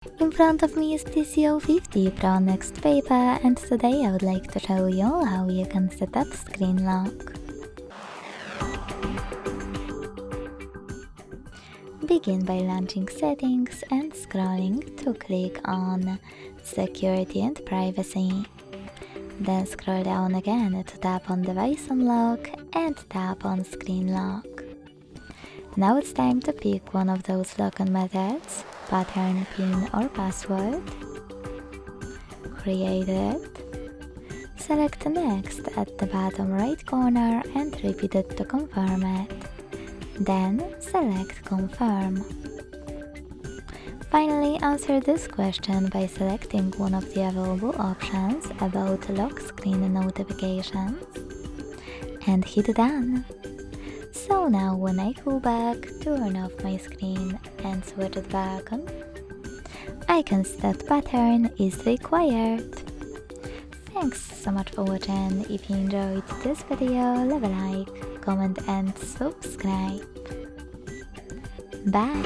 In front of me is TCL 50 Pro NxtPaper, and today I would like to show you how you can set up screen lock. Begin by launching Settings and scrolling to click on Security and Privacy. Then scroll down again to tap on Device Unlock and tap on Screen Lock. Now it's time to pick one of those login methods, pattern, PIN or password. Create it. Select Next at the bottom right corner and repeat it to confirm it. Then select Confirm. Finally, answer this question by selecting one of the available options about lock screen notifications and hit Done. So now when I go back, turn off my screen and switch it back on, I can see that pattern is required. Thanks so much for watching. If you enjoyed this video, leave a like, comment and subscribe. Bye!